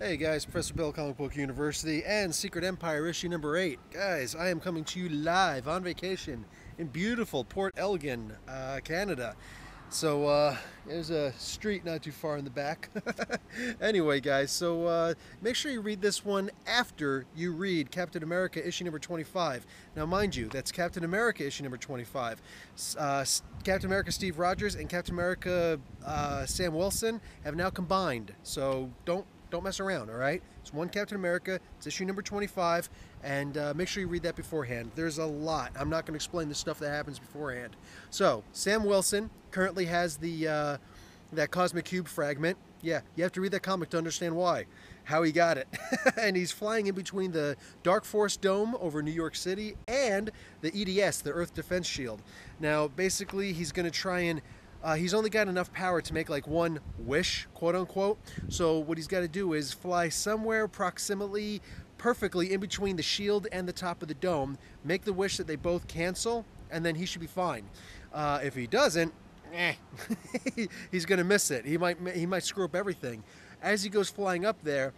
Hey guys, Professor Bill, Comic Book University, and Secret Empire issue number 8. Guys, I am coming to you live on vacation in beautiful Port Elgin, Canada. So, there's a street not too far in the back. Anyway, guys, so make sure you read this one after you read Captain America issue number 25. Now, mind you, that's Captain America issue number 25. Captain America Steve Rogers and Captain America Sam Wilson have now combined. So, don't mess around, all right? It's one Captain America. It's issue number 25, and make sure you read that beforehand. There's a lot. I'm not going to explain the stuff that happens beforehand. So, Sam Wilson currently has the that cosmic cube fragment. Yeah, you have to read that comic to understand why, how he got it. And he's flying in between the Dark Force Dome over New York City and the EDS, the Earth Defense Shield. Now, basically, he's going to try and he's only got enough power to make like one wish, quote unquote. So what he's got to do is fly somewhere approximately perfectly in between the shield and the top of the dome, make the wish that they both cancel, and then he should be fine. If he doesn't, he's going to miss it. He might screw up everything. As he goes flying up there,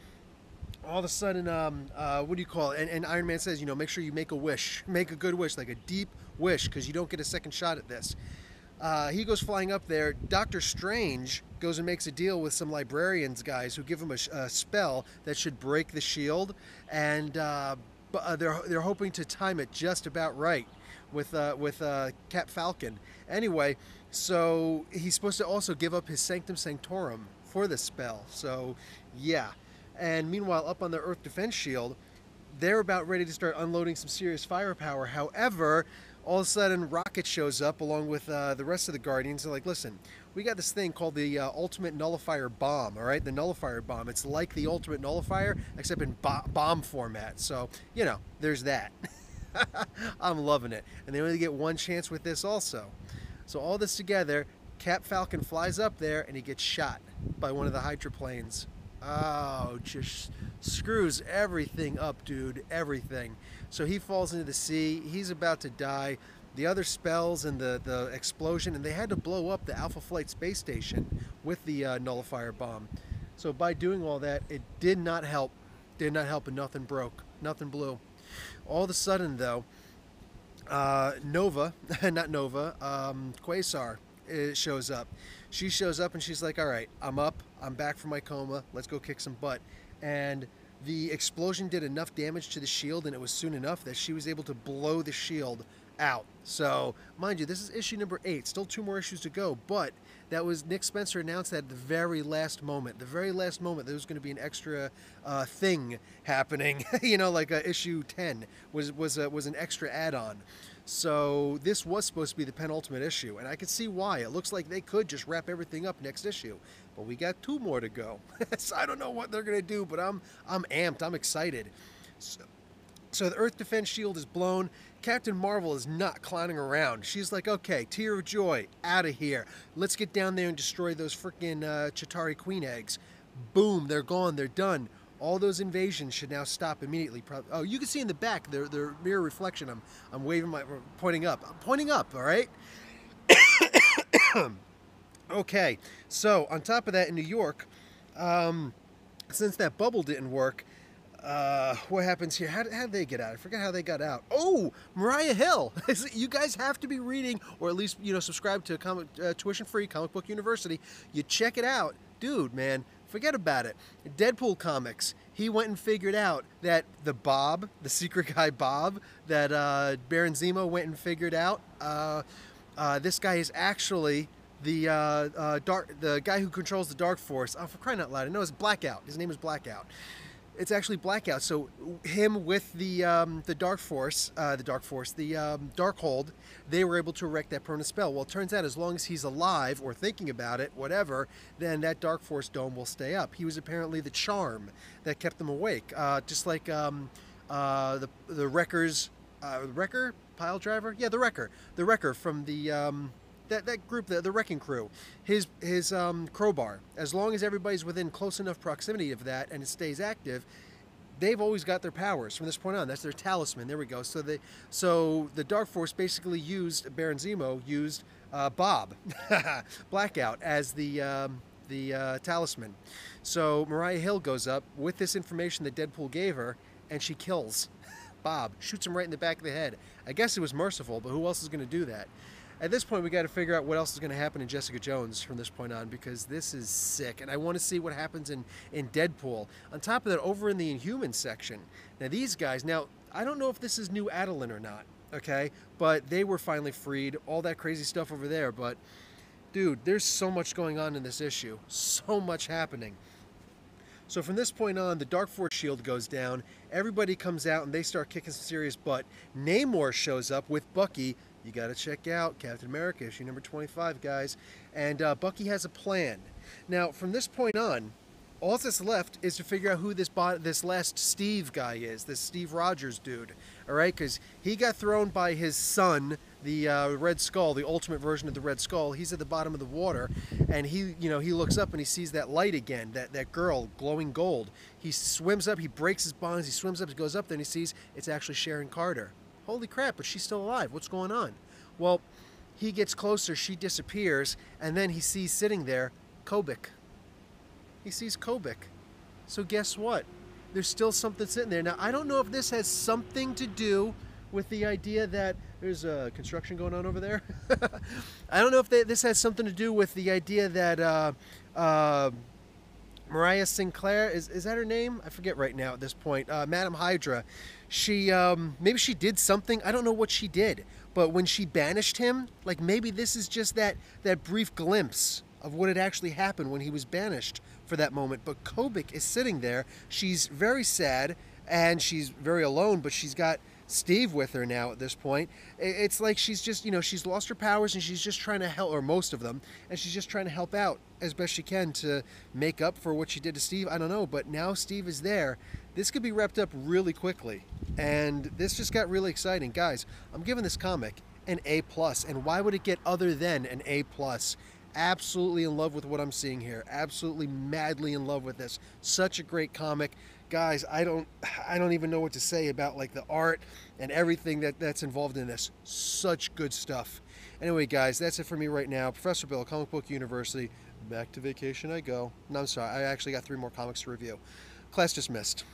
all of a sudden, what do you call it? And Iron Man says, you know, make sure you make a wish, make a good wish, like a deep wish, because you don't get a second shot at this. He goes flying up there. Doctor Strange goes and makes a deal with some librarians guys who give him a spell that should break the shield, and they're hoping to time it just about right with Cap Falcon. Anyway, so he's supposed to also give up his Sanctum Sanctorum for this spell. So yeah, and meanwhile up on the Earth Defense Shield, they're about ready to start unloading some serious firepower. However, all of a sudden Rocket shows up along with the rest of the Guardians. They're like, listen, we got this thing called the Ultimate Nullifier Bomb, all right? The Nullifier Bomb. It's like the Ultimate Nullifier, except in bomb format. So, you know, there's that. I'm loving it. And they only get one chance with this also. So all this together, Cap Falcon flies up there and he gets shot by one of the hydroplanes. Oh, just screws everything up, dude. Everything. So he falls into the sea. He's about to die. The other spells and the explosion, and they had to blow up the Alpha Flight space station with the nullifier bomb. So by doing all that, it did not help. Did not help, and nothing broke. Nothing blew. All of a sudden, though, Nova, not Nova, Quasar shows up. She shows up and she's like, all right, I'm up. I'm back from my coma. Let's go kick some butt. And the explosion did enough damage to the shield, and it was soon enough that she was able to blow the shield out. So, mind you, this is issue number 8. Still 2 more issues to go, but that was Nick Spencer announced that at the very last moment. The very last moment, there was going to be an extra thing happening. You know, like issue 10 was an extra add-on. So this was supposed to be the penultimate issue, and I can see why. It looks like they could just wrap everything up next issue, but we got 2 more to go. So I don't know what they're gonna do, but I'm amped. I'm excited. So the Earth Defense Shield is blown. Captain Marvel is not clowning around. She's like, okay, tear of joy, out of here. Let's get down there and destroy those freaking Chitauri Queen eggs. Boom, they're gone. They're done. All those invasions should now stop immediately. Oh, you can see in the back their mirror reflection. I'm waving my, pointing up. I'm pointing up, all right? Okay, so on top of that, in New York, since that bubble didn't work, what happens here? How did they get out? I forget how they got out. Oh, Mariah Hill. You guys have to be reading, or at least, you know, subscribe to tuition-free Comic Book University. You check it out. Dude, man, forget about it. Deadpool Comics, he went and figured out that the secret guy Bob, that Baron Zemo went and figured out, this guy is actually the guy who controls the Dark Force. Oh, for crying out loud, I know it's Blackout. His name is Blackout. It's actually Blackout. So him with the Darkhold, they were able to erect that permanent spell. Well, it turns out as long as he's alive or thinking about it, whatever, then that Dark Force dome will stay up. He was apparently the charm that kept them awake, just like the Wreckers, Wrecker Pile Driver, yeah, the Wrecker from the that group, the Wrecking Crew, his crowbar. As long as everybody's within close enough proximity of that and it stays active, they've always got their powers from this point on. That's their talisman. There we go. So the Dark Force basically used Baron Zemo used Bob Blackout as the the talisman. So Mariah Hill goes up with this information that Deadpool gave her, and she kills Bob, shoots him right in the back of the head. I guess it was merciful, but who else is going to do that? At this point, we got to figure out what else is going to happen in Jessica Jones from this point on, because this is sick, and I want to see what happens in Deadpool. On top of that, over in the Inhuman section, now these guys, now I don't know if this is New Adelan or not, okay, but they were finally freed, all that crazy stuff over there, but dude, there's so much going on in this issue, so much happening. So from this point on, the Dark Force shield goes down, everybody comes out and they start kicking some serious butt. Namor shows up with Bucky. You got to check out Captain America, issue number 25, guys. And Bucky has a plan. Now, from this point on, all that's left is to figure out who this last Steve guy is, this Steve Rogers dude. All right, because he got thrown by his son, the Red Skull, the ultimate version of the Red Skull. He's at the bottom of the water, and he looks up and he sees that light again, that girl, glowing gold. He swims up, he breaks his bonds, he swims up, he goes up there, and he sees it's actually Sharon Carter. Holy crap, but she's still alive. What's going on? Well, he gets closer, she disappears, and then he sees sitting there Kobik. He sees Kobik. So guess what? There's still something sitting there. Now, I don't know if this has something to do with the idea that there's construction going on over there. I don't know if this has something to do with the idea that Mariah Sinclair, is that her name? I forget right now at this point. Madam Hydra. She, maybe she did something. I don't know what she did. But when she banished him, like maybe this is just that brief glimpse of what had actually happened when he was banished for that moment. But Kobik is sitting there. She's very sad and she's very alone, but she's got Steve with her now at this point. It's like she's just, she's lost her powers and she's just trying to help, or most of them, and she's just trying to help out as best she can to make up for what she did to Steve. I don't know, but now Steve is there. This could be wrapped up really quickly, and this just got really exciting. Guys, I'm giving this comic an A+, and why would it get other than an A+? Absolutely in love with what I'm seeing here. Absolutely madly in love with this. Such a great comic. Guys, I don't even know what to say about like the art and everything that's involved in this. Such good stuff. Anyway, guys, that's it for me right now. Professor Bill, Comic Book University. Back to vacation I go. No, I'm sorry. I actually got 3 more comics to review. Class dismissed.